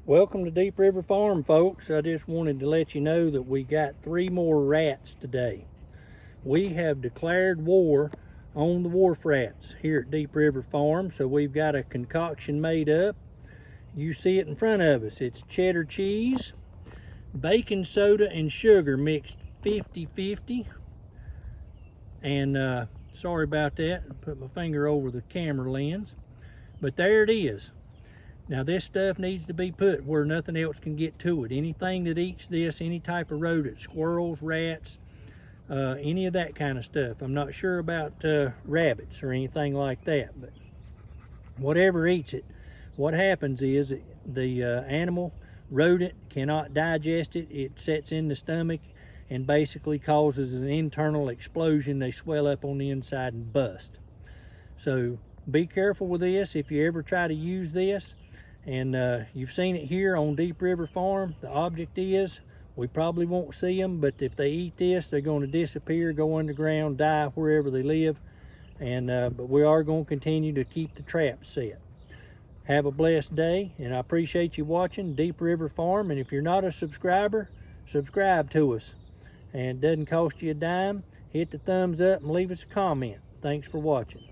Welcome to Deep River Farm, folks. I just wanted to let you know that we got 3 more rats today. We have declared war on the wharf rats here at Deep River Farm, so we've got a concoction made up. You see it in front of us. It's cheddar cheese, baking soda, and sugar mixed 50-50. And sorry about that, I put my finger over the camera lens, but there it is. Now this stuff needs to be put where nothing else can get to it. Anything that eats this, any type of rodent, squirrels, rats, any of that kind of stuff. I'm not sure about rabbits or anything like that, but whatever eats it, what happens is the animal, rodent, cannot digest it. It sets in the stomach and basically causes an internal explosion. They swell up on the inside and bust. So be careful with this if you ever try to use this. And you've seen it here on Deep River Farm. The object is, we probably won't see them, but if they eat this, they're going to disappear, go underground, die wherever they live. And but we are going to continue to keep the traps set. Have a blessed day, and I appreciate you watching Deep River Farm. And if you're not a subscriber, subscribe to us. And it doesn't cost you a dime. Hit the thumbs up and leave us a comment. Thanks for watching.